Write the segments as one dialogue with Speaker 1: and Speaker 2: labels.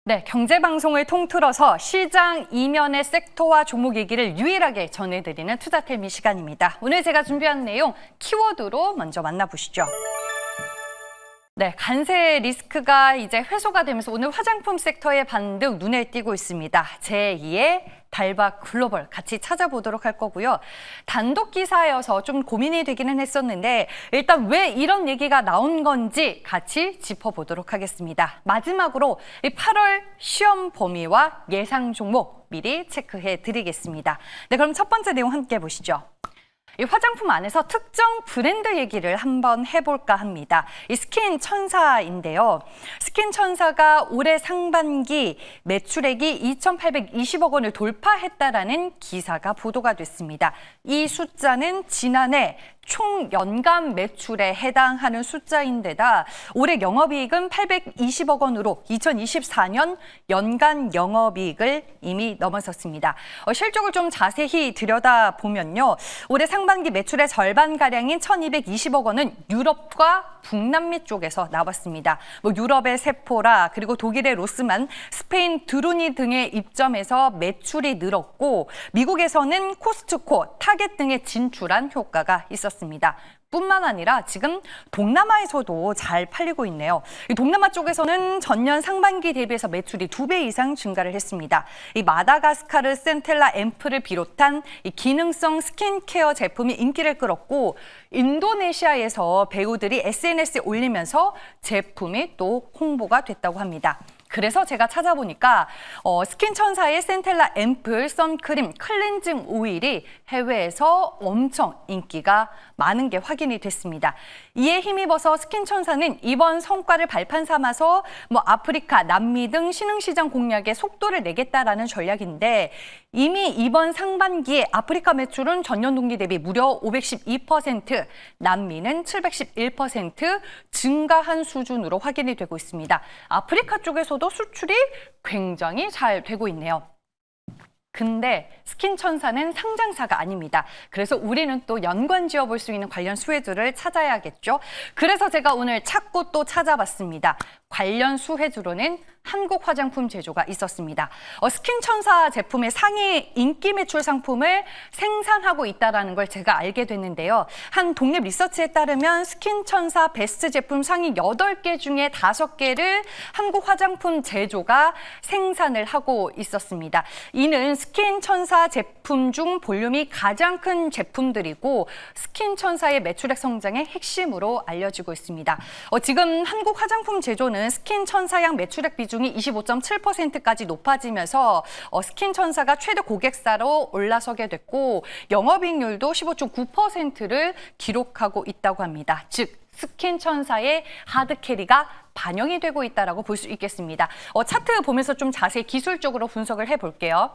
Speaker 1: 네, 경제방송을 통틀어서 시장 이면의 섹터와 종목 얘기를 유일하게 전해드리는 투자텔미 시간입니다. 오늘 제가 준비한 내용 키워드로 먼저 만나보시죠. 네, 관세 리스크가 이제 회수가 되면서 오늘 화장품 섹터의 반등 눈에 띄고 있습니다. 제2의 달박 글로벌 같이 찾아보도록 할 거고요. 단독 기사여서 좀 고민이 되기는 했었는데 일단 왜 이런 얘기가 나온 건지 같이 짚어보도록 하겠습니다. 마지막으로 이 8월 시험 범위와 예상 종목 미리 체크해 드리겠습니다. 네, 그럼 첫 번째 내용 함께 보시죠. 이 화장품 안에서 특정 브랜드 얘기를 한번 해볼까 합니다. 이 스킨 천사인데요. 스킨 천사가 올해 상반기 매출액이 2,820억 원을 돌파했다라는 기사가 보도가 됐습니다. 이 숫자는 지난해 총 연간 매출에 해당하는 숫자인데다 올해 영업이익은 820억 원으로 2024년 연간 영업이익을 이미 넘어섰습니다. 실적을 좀 자세히 들여다보면요. 올해 상반기 매출의 절반가량인 1,220억 원은 유럽과 북남미 쪽에서 나왔습니다. 유럽의 세포라 그리고 독일의 로스만, 스페인 드루니 등의 입점에서 매출이 늘었고 미국에서는 코스트코, 타겟 등에 진출한 효과가 있었습니다. 뿐만 아니라 지금 동남아에서도 잘 팔리고 있네요. 이 동남아 쪽에서는 전년 상반기 대비해서 매출이 2배 이상 증가를 했습니다. 이 마다가스카르 센텔라 앰플을 비롯한 이 기능성 스킨케어 제품이 인기를 끌었고 인도네시아에서 배우들이 SNS에 올리면서 제품이 또 홍보가 됐다고 합니다. 그래서 제가 찾아보니까 스킨 천사의 센텔라 앰플 선크림 클렌징 오일이 해외에서 엄청 인기가 많은 게 확인이 됐습니다. 이에 힘입어서 스킨 천사는 이번 성과를 발판 삼아서 아프리카, 남미 등 신흥시장 공략에 속도를 내겠다라는 전략인데 이미 이번 상반기에 아프리카 매출은 전년 동기 대비 무려 512%, 남미는 711% 증가한 수준으로 확인이 되고 있습니다. 아프리카 쪽에서도 수출이 굉장히 잘 되고 있네요. 근데 스킨 천사는 상장사가 아닙니다. 그래서 우리는 또 연관 지어볼 수 있는 관련 수혜주를 찾아야겠죠. 그래서 제가 오늘 찾고 또 찾아봤습니다. 관련 수혜주로는 한국 화장품 제조가 있었습니다. 스킨 천사 제품의 상위 인기 매출 상품을 생산하고 있다는 걸 제가 알게 됐는데요. 한 독립 리서치에 따르면 스킨 천사 베스트 제품 상위 8개 중에 5개를 한국 화장품 제조가 생산을 하고 있었습니다. 이는 스킨 천사 제품 중 볼륨이 가장 큰 제품들이고 스킨 천사의 매출액 성장의 핵심으로 알려지고 있습니다. 지금 한국 화장품 제조는 스킨 천사양 매출액 비중이 25.7%까지 높아지면서 스킨 천사가 최대 고객사로 올라서게 됐고 영업이익률도 15.9%를 기록하고 있다고 합니다. 즉 스킨 천사의 하드캐리가 반영이 되고 있다고 볼 수 있겠습니다. 차트 보면서 좀 자세히 기술적으로 분석을 해볼게요.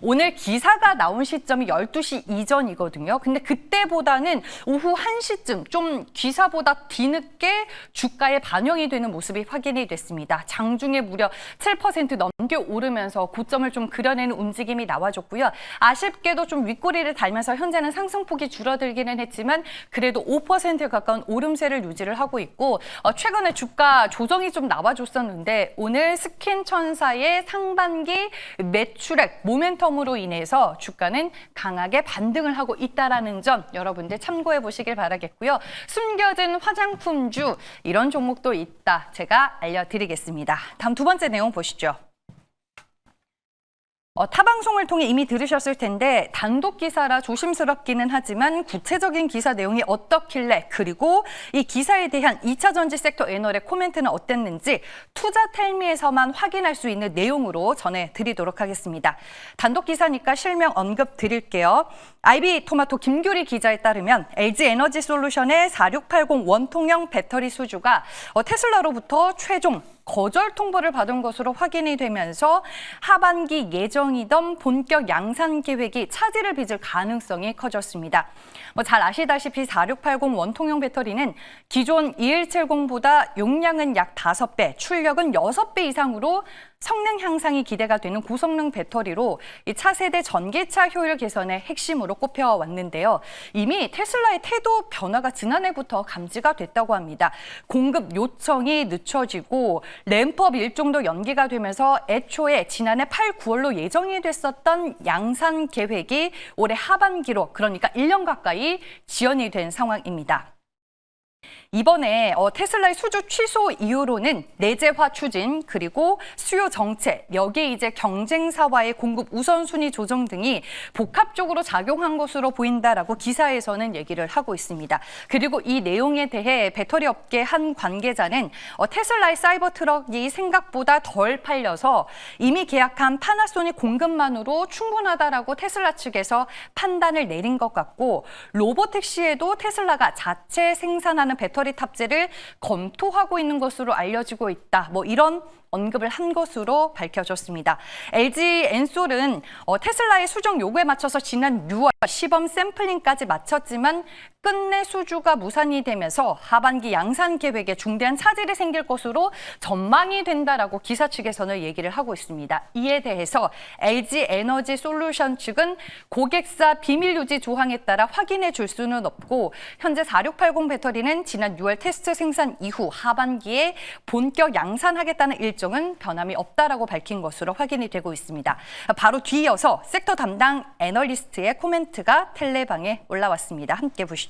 Speaker 1: 오늘 기사가 나온 시점이 12시 이전이거든요. 근데 그때보다는 오후 1시쯤 좀 기사보다 뒤늦게 주가에 반영이 되는 모습이 확인이 됐습니다. 장중에 무려 7% 넘겨 오르면서 고점을 좀 그려내는 움직임이 나와줬고요. 아쉽게도 좀 윗꼬리를 달면서 현재는 상승폭이 줄어들기는 했지만 그래도 5%에 가까운 오름세를 유지를 하고 있고 최근에 주가 조정이 좀 나와줬었는데 오늘 스킨 천사의 상반기 매출액 모멘텀으로 인해서 주가는 강하게 반등을 하고 있다는 점 여러분들 참고해 보시길 바라겠고요. 숨겨진 화장품주 이런 종목도 있다. 제가 알려드리겠습니다. 다음 두 번째 내용 보시죠. 타 방송을 통해 이미 들으셨을 텐데 단독 기사라 조심스럽기는 하지만 구체적인 기사 내용이 어떻길래 그리고 이 기사에 대한 2차 전지 섹터 애널의 코멘트는 어땠는지 투자텔미에서만 확인할 수 있는 내용으로 전해드리도록 하겠습니다. 단독 기사니까 실명 언급 드릴게요. IB토마토 김규리 기자에 따르면 LG에너지솔루션의 4680 원통형 배터리 수주가 테슬라로부터 최종 거절 통보를 받은 것으로 확인이 되면서 하반기 예정이던 본격 양산 계획이 차질을 빚을 가능성이 커졌습니다. 잘 아시다시피 4680 원통형 배터리는 기존 2170보다 용량은 약 5배, 출력은 6배 이상으로 성능 향상이 기대가 되는 고성능 배터리로 이 차세대 전기차 효율 개선의 핵심으로 꼽혀왔는데요. 이미 테슬라의 태도 변화가 지난해부터 감지가 됐다고 합니다. 공급 요청이 늦춰지고 램프업 일정도 연기가 되면서 애초에 지난해 8, 9월로 예정이 됐었던 양산 계획이 올해 하반기로, 그러니까 1년 가까이 지연이 된 상황입니다. 이번에 테슬라의 수주 취소 이유로는 내재화 추진, 그리고 수요 정체, 여기에 이제 경쟁사와의 공급 우선순위 조정 등이 복합적으로 작용한 것으로 보인다라고 기사에서는 얘기를 하고 있습니다. 그리고 이 내용에 대해 배터리 업계 한 관계자는 테슬라의 사이버 트럭이 생각보다 덜 팔려서 이미 계약한 파나소닉 공급만으로 충분하다라고 테슬라 측에서 판단을 내린 것 같고, 로보택시에도 테슬라가 자체 생산하는 배터리 탑재를 검토하고 있는 것으로 알려지고 있다. 이런 언급을 한 것으로 밝혀졌습니다. LG 엔솔은 테슬라의 수정 요구에 맞춰서 지난 6월 시범 샘플링까지 마쳤지만 끝내 수주가 무산이 되면서 하반기 양산 계획에 중대한 차질이 생길 것으로 전망이 된다라고 기사 측에서는 얘기를 하고 있습니다. 이에 대해서 LG 에너지 솔루션 측은 고객사 비밀 유지 조항에 따라 확인해 줄 수는 없고, 현재 4680 배터리는 지난 6월 테스트 생산 이후 하반기에 본격 양산하겠다는 일정은 변함이 없다라고 밝힌 것으로 확인이 되고 있습니다. 바로 뒤이어서 섹터 담당 애널리스트의 코멘트가 텔레방에 올라왔습니다. 함께 보시죠.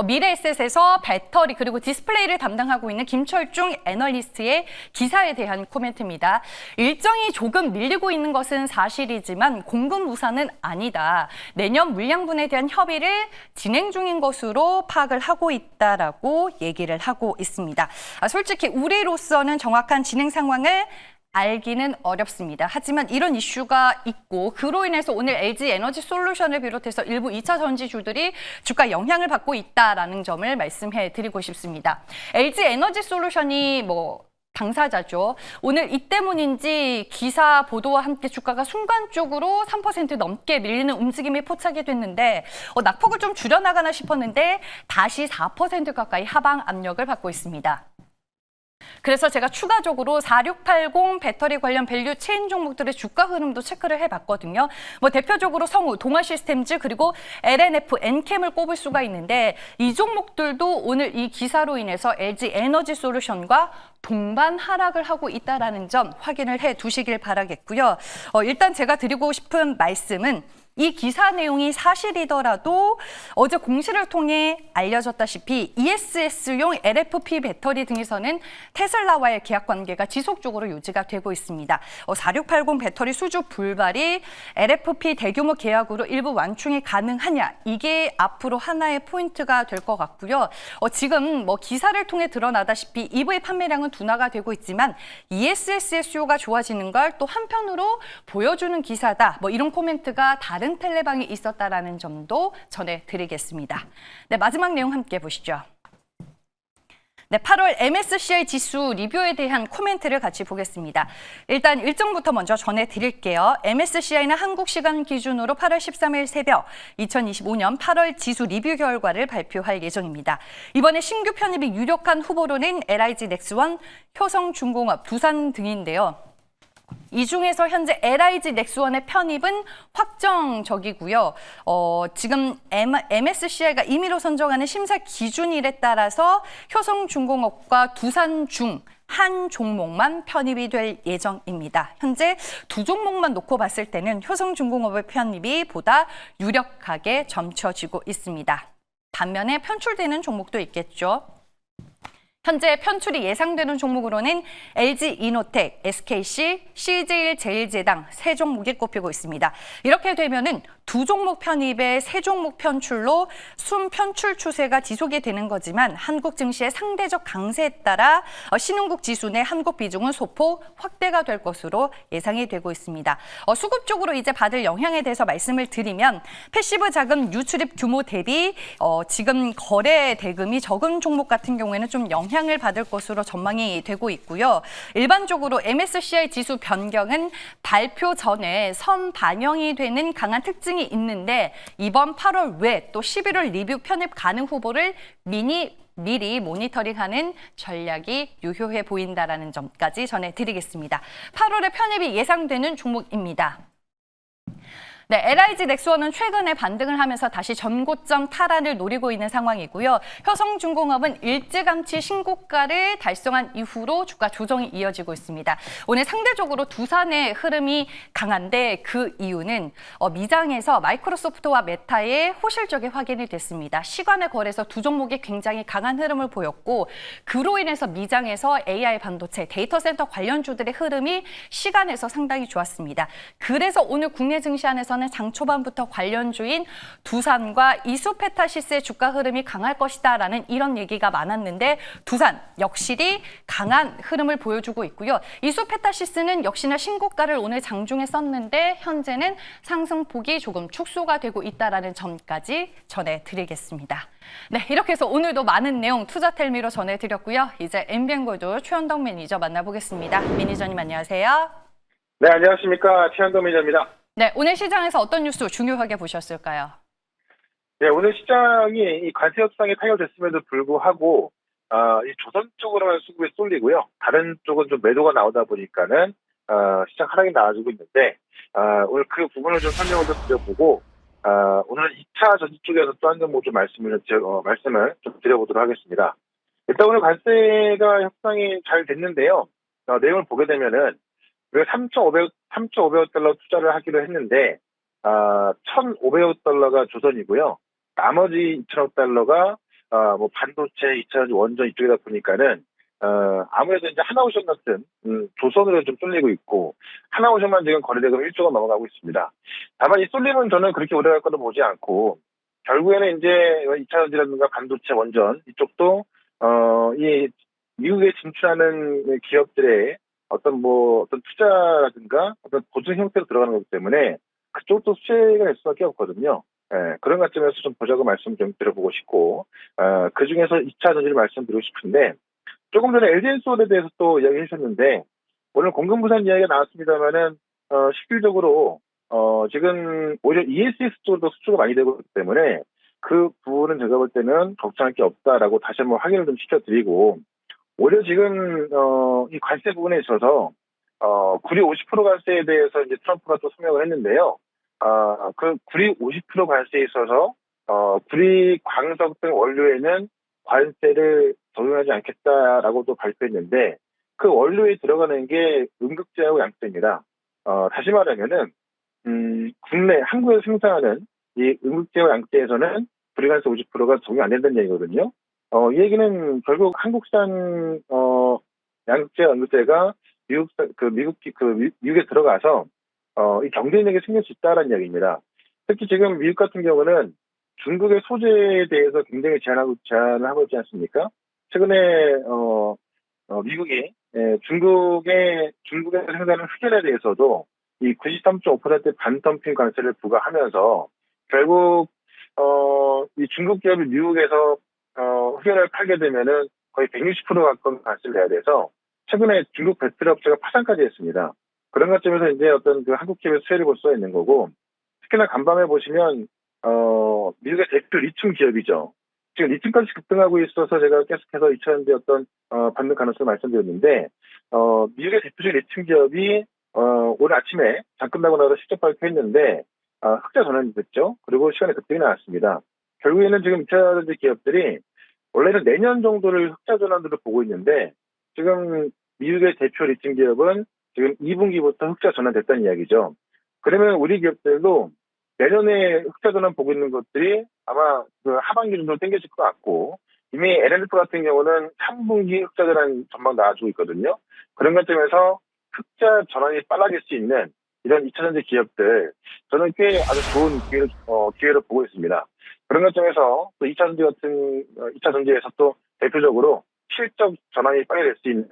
Speaker 1: 미래에셋에서 배터리 그리고 디스플레이를 담당하고 있는 김철중 애널리스트의 기사에 대한 코멘트입니다. 일정이 조금 밀리고 있는 것은 사실이지만 공급 무산은 아니다. 내년 물량분에 대한 협의를 진행 중인 것으로 파악을 하고 있다라고 얘기를 하고 있습니다. 솔직히 우리로서는 정확한 진행 상황을 알기는 어렵습니다. 하지만 이런 이슈가 있고, 그로 인해서 오늘 LG 에너지 솔루션을 비롯해서 일부 2차 전지주들이 주가 영향을 받고 있다라는 점을 말씀해 드리고 싶습니다. LG 에너지 솔루션이 당사자죠. 오늘 이 때문인지 기사 보도와 함께 주가가 순간적으로 3% 넘게 밀리는 움직임이 포착이 됐는데 낙폭을 좀 줄여나가나 싶었는데 다시 4% 가까이 하방 압력을 받고 있습니다. 그래서 제가 추가적으로 4680 배터리 관련 밸류 체인 종목들의 주가 흐름도 체크를 해봤거든요. 대표적으로 성우, 동아시스템즈, 그리고 LNF, 엔캠을 꼽을 수가 있는데 이 종목들도 오늘 이 기사로 인해서 LG 에너지 솔루션과 동반 하락을 하고 있다는 점 확인을 해 두시길 바라겠고요. 일단 제가 드리고 싶은 말씀은 이 기사 내용이 사실이더라도 어제 공시를 통해 알려졌다시피 ESS용 LFP 배터리 등에서는 테슬라와의 계약 관계가 지속적으로 유지가 되고 있습니다. 4680 배터리 수주 불발이 LFP 대규모 계약으로 일부 완충이 가능하냐, 이게 앞으로 하나의 포인트가 될 것 같고요. 지금 기사를 통해 드러나다시피 EV 판매량은 둔화가 되고 있지만 ESS의 수요가 좋아지는 걸 또 한편으로 보여주는 기사다. 이런 코멘트가 다른 텔레방에 있었다라는 점도 전해드리겠습니다. 네, 마지막 내용 함께 보시죠. 네, 8월 MSCI 지수 리뷰에 대한 코멘트를 같이 보겠습니다. 일단 일정부터 먼저 전해드릴게요. MSCI는 한국 시간 기준으로 8월 13일 새벽 2025년 8월 지수 리뷰 결과를 발표할 예정입니다. 이번에 신규 편입이 유력한 후보로는 LIG 넥스원, 효성중공업, 두산 등인데요. 이 중에서 현재 LIG 넥스원의 편입은 확정적이고요. 지금 MSCI가 임의로 선정하는 심사 기준일에 따라서 효성중공업과 두산중 한 종목만 편입이 될 예정입니다. 현재 두 종목만 놓고 봤을 때는 효성중공업의 편입이 보다 유력하게 점쳐지고 있습니다. 반면에 편출되는 종목도 있겠죠. 현재 편출이 예상되는 종목으로는 LG이노텍, SKC, CJ일제일제당 세 종목이 꼽히고 있습니다. 이렇게 되면은 두 종목 편입에 세 종목 편출로 순 편출 추세가 지속이 되는 거지만 한국 증시의 상대적 강세에 따라 신흥국 지수 내 한국 비중은 소폭 확대가 될 것으로 예상이 되고 있습니다. 수급적으로 이제 받을 영향에 대해서 말씀을 드리면 패시브 자금 유출입 규모 대비 지금 거래 대금이 적은 종목 같은 경우에는 좀 영향을 받을 것으로 전망이 되고 있고요. 일반적으로 MSCI 지수 변경은 발표 전에 선반영이 되는 강한 특징이 있는데 이번 8월 외 또 11월 리뷰 편입 가능 후보를 미리 모니터링하는 전략이 유효해 보인다라는 점까지 전해드리겠습니다. 8월에 편입이 예상되는 종목입니다. 네, LIG 넥스원은 최근에 반등을 하면서 다시 전고점 탈환을 노리고 있는 상황이고요. 효성중공업은 일찌감치 신고가를 달성한 이후로 주가 조정이 이어지고 있습니다. 오늘 상대적으로 두산의 흐름이 강한데 그 이유는 미장에서 마이크로소프트와 메타의 호실적이 확인이 됐습니다. 시간의 거래에서 두 종목이 굉장히 강한 흐름을 보였고 그로 인해서 미장에서 AI 반도체, 데이터 센터 관련주들의 흐름이 시간에서 상당히 좋았습니다. 그래서 오늘 국내 증시안에서는 장 초반부터 관련주인 두산과 이수페타시스의 주가 흐름이 강할 것이다라는 이런 얘기가 많았는데 두산 역시 강한 흐름을 보여주고 있고요. 이수페타시스는 역시나 신고가를 오늘 장중에 썼는데 현재는 상승폭이 조금 축소가 되고 있다라는 점까지 전해드리겠습니다. 네, 이렇게 해서 오늘도 많은 내용 투자텔미로 전해드렸고요. 이제 MBN골드 최현덕 매니저 만나보겠습니다. 매니저님 안녕하세요.
Speaker 2: 네, 안녕하십니까. 최현덕 매니저입니다.
Speaker 1: 네, 오늘 시장에서 어떤 뉴스 중요하게 보셨을까요?
Speaker 2: 네, 오늘 시장이 이 관세 협상이 타결됐음에도 불구하고 이 조선 쪽으로만 수급이 쏠리고요. 다른 쪽은 좀 매도가 나오다 보니까는 시장 하락이 나와주고 있는데 오늘 그 부분을 좀 설명을 좀 드려보고 오늘 2차 전지 쪽에서 또 한 종목 좀 말씀을 좀 드려보도록 하겠습니다. 일단 오늘 관세가 협상이 잘 됐는데요. 내용을 보게 되면은 우리가 3,500억 달러 투자를 하기로 했는데 1,500억 달러가 조선이고요. 나머지 2,000억 달러가 뭐 반도체, 2차 원전 이쪽이다 보니까는 아무래도 이제 하나오션 같은 조선으로 좀 쏠리고 있고 하나오션만 지금 거래대금 1조가 넘어가고 있습니다. 다만 이 쏠림은 저는 그렇게 오래 갈 거로 보지 않고 결국에는 이제 2차 전지라든가 반도체, 원전 이쪽도 이 미국에 진출하는 기업들의 어떤 투자라든가 어떤 보증 형태로 들어가는 거기 때문에 그쪽도 수혜가 될 수밖에 없거든요. 그런 관점에서 좀 보자고 말씀 좀 드려보고 싶고, 그 중에서 2차 전지를 말씀드리고 싶은데, 조금 전에 LG엔솔에 대해서 또 이야기 해주셨는데, 오늘 공급 부산 이야기가 나왔습니다만은, 실질적으로, 지금 오히려 ESS 쪽도 수주가 많이 되고 있기 때문에, 그 부분은 제가 볼 때는 걱정할 게 없다라고 다시 한번 확인을 좀 시켜드리고, 오히려 지금 이 관세 부분에 있어서 구리 50% 관세에 대해서 이제 트럼프가 또 성명을 했는데요. 그 구리 50% 관세에 있어서 구리 광석 등 원료에는 관세를 적용하지 않겠다라고 또 발표했는데 그 원료에 들어가는 게 음극재하고 양재입니다. 다시 말하면은 국내 한국에서 생산하는 이 음극재와 양재에서는 구리 관세 50%가 적용 안 된다는 얘기거든요. 이 얘기는 결국 한국산 양극재, 음극재가 미국에 들어가서 이 경쟁력이 생길 수 있다는 이야기입니다. 특히 지금 미국 같은 경우는 중국의 소재에 대해서 굉장히 제한을 하고 있지 않습니까? 최근에 미국이 중국에 생산하는 흑연에 대해서도 이 93.5% 반덤핑 관세를 부과하면서 결국 이 중국 기업이 미국에서 흑연을 팔게 되면은 거의 160% 가까운 관세를 내야 돼서 최근에 중국 배터리 업체가 파산까지 했습니다. 그런 관점에서 이제 어떤 그 한국 기업의 수혜를 볼 수가 있는 거고 특히나 간밤에 보시면 미국의 대표 리튬 기업이죠. 지금 리튬까지 급등하고 있어서 제가 계속해서 2차전지 어떤 받는 가능성을 말씀드렸는데 미국의 대표적 리튬 기업이 오늘 아침에 장 끝나고 나서 실적 발표했는데 흑자 전환이 됐죠. 그리고 시간에 급등이 나왔습니다. 결국에는 지금 2차전지 기업들이 원래는 내년 정도를 흑자 전환으로 보고 있는데 지금 미국의 대표 리튬 기업은 지금 2분기부터 흑자 전환됐다는 이야기죠. 그러면 우리 기업들도 내년에 흑자 전환 보고 있는 것들이 아마 그 하반기 정도로 당겨질 것 같고 이미 LNF 같은 경우는 3분기 흑자 전환 전망 나와주고 있거든요. 그런 관점에서 흑자 전환이 빨라질 수 있는 이런 2차전지 기업들 저는 꽤 아주 좋은 기회로 보고 있습니다. 그런 관점에서 또 2차전지에서 또 대표적으로 실적 전환이 빨리 될 수 있는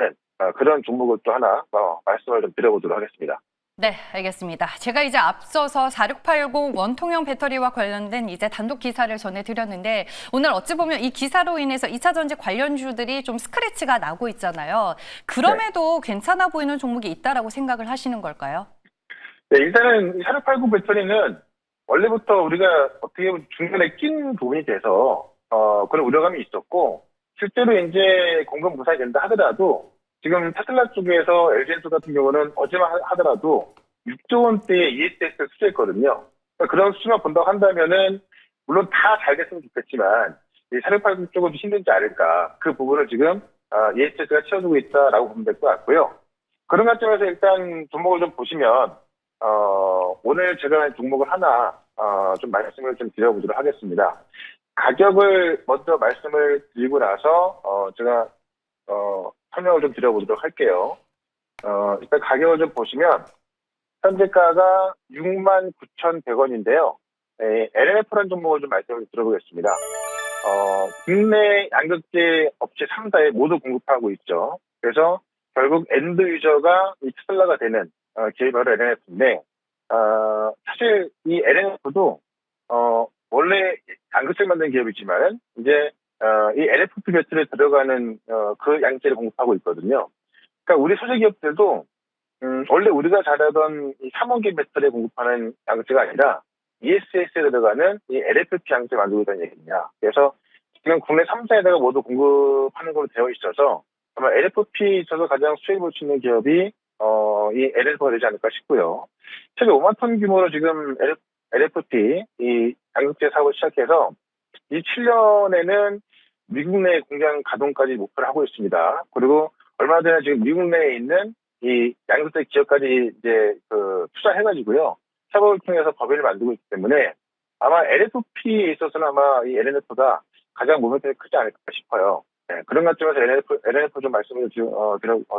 Speaker 2: 그런 종목을 또 하나 말씀을 좀 드려보도록 하겠습니다.
Speaker 1: 네, 알겠습니다. 제가 이제 앞서서 4680 원통형 배터리와 관련된 이제 단독 기사를 전해드렸는데 오늘 어찌 보면 이 기사로 인해서 2차전지 관련주들이 좀 스크래치가 나고 있잖아요. 그럼에도 네. 괜찮아 보이는 종목이 있다라고 생각을 하시는 걸까요?
Speaker 2: 네, 일단은 4680 배터리는 원래부터 우리가 어떻게 보면 중간에 낀 부분이 돼서 그런 우려감이 있었고 실제로 이제 공급 무산이 된다 하더라도 지금 테슬라 쪽에서 LG엔솔 같은 경우는 어제만 하더라도 6조 원대의 ESS를 수주했거든요. 그런 수준만 본다고 한다면은 물론 다 잘 됐으면 좋겠지만 이 480 쪽은 좀 힘들지 않을까. 그 부분을 지금 ESS가 채워주고 있다라고 보면 될 것 같고요. 그런 관점에서 일단 종목을 좀 보시면 오늘 제가 종목을 하나 좀 말씀을 좀 드려보도록 하겠습니다. 가격을 먼저 말씀을 드리고 나서 제가 설명을 좀 드려보도록 할게요. 일단 가격을 좀 보시면 현재가가 69,100원인데요. LNF라는 종목을 좀 말씀을 드려보겠습니다. 국내 양극재 업체 3사에 모두 공급하고 있죠. 그래서 결국 엔드 유저가 이 테슬라가 되는 기업이 바로 LNF인데 사실 이 LNF도 원래 양극재를 만드는 기업이지만 이제 이 LFP 배터리에 들어가는 그 양재를 공급하고 있거든요. 그러니까 우리 소재 기업들도 원래 우리가 잘하던 이 3원기 배터리에 공급하는 양극재가 아니라 ESS에 들어가는 이 LFP 양재 만들고 있다는 얘기냐. 그래서 지금 국내 3사에다가 모두 공급하는 걸로 되어 있어서 아마 LFP 있어서 가장 수익을 볼 수 있는 기업이 이 LF가 되지 않을까 싶고요. 최대 5만 톤 규모로 지금 LFP 이 양극재 사업을 시작해서 27년에는 미국 내 공장 가동까지 목표를 하고 있습니다. 그리고 얼마 전에 지금 미국 내에 있는 이 양극재 기업까지 이제 투자해가지고요. 협업을 통해서 법인을 만들고 있기 때문에 아마 LFP에 있어서는 아마 이 LNF가 가장 모멘텀이 크지 않을까 싶어요. 네, 그런 관점에서 LNF 좀 말씀을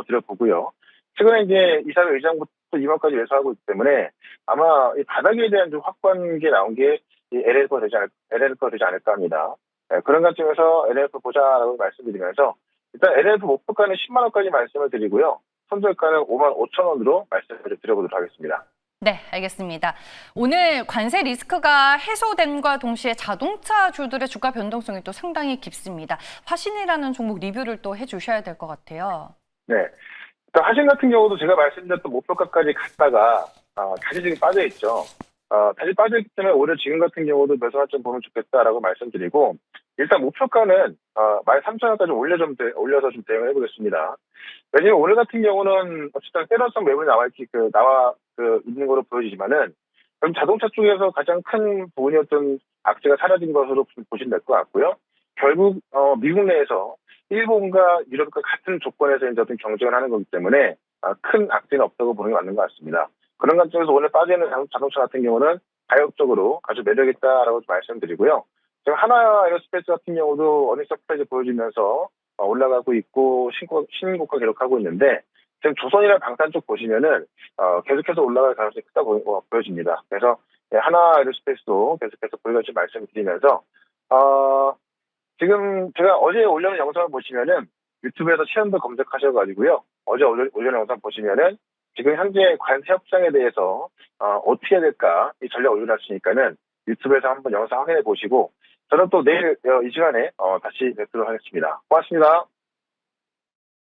Speaker 2: 드려보고요. 최근에 이제 이사회 의장부터 임원까지 매수하고 있기 때문에 아마 이 바닥에 대한 좀 확고한 게 나온 게 이 LNF가 되지 않을까 합니다. 네, 그런 관점에서 LNF 보자라고 말씀드리면서 일단 LNF 목표가는 10만 원까지 말씀을 드리고요. 손절가는 5만 5천 원으로 말씀을 드려보도록 하겠습니다.
Speaker 1: 네, 알겠습니다. 오늘 관세 리스크가 해소됨과 동시에 자동차주들의 주가 변동성이 또 상당히 깊습니다. 화신이라는 종목 리뷰를 또 해주셔야 될 것 같아요.
Speaker 2: 네. 화신 같은 경우도 제가 말씀드렸던 목표가까지 갔다가 다시 지금 빠져있죠. 다시 빠져있기 때문에 오히려 지금 같은 경우도 매수할 점 보면 좋겠다라고 말씀드리고 일단 목표가는 13,000원까지 올려서 좀 대응을 해보겠습니다. 왜냐면 오늘 같은 경우는 어쨌든 세련성 매물이 있는 거로 보여지지만은 그럼 자동차 쪽에서 가장 큰 부분이었던 악재가 사라진 것으로 보시면 될 것 같고요. 결국 미국 내에서 일본과 유럽과 같은 조건에서 이제 어떤 경쟁을 하는 거기 때문에 큰 악재는 없다고 보는 게 맞는 것 같습니다. 그런 관점에서 오늘 빠지는 자동차 같은 경우는 가격적으로 아주 매력있다라고 말씀드리고요. 지금 하나 에어스페이스 같은 경우도 어닝 서프라이즈 보여지면서 올라가고 있고 신고가 기록하고 있는데 지금 조선이나 방산 쪽 보시면은 계속해서 올라갈 가능성이 크다고 보여집니다. 그래서 하나 에어스페이스도 계속해서 보유할지 말씀드리면서 지금 제가 어제 올려놓은 영상을 보시면은 유튜브에서 최현도 검색하셔가지고요. 어제 올려놓은 영상 보시면은 지금 현재 관세 협상에 대해서 어떻게 해야 될까 이 전략 올려놨으니까는 유튜브에서 한번 영상 확인해 보시고 저는 또 내일 이 시간에 다시 뵙도록 하겠습니다. 고맙습니다.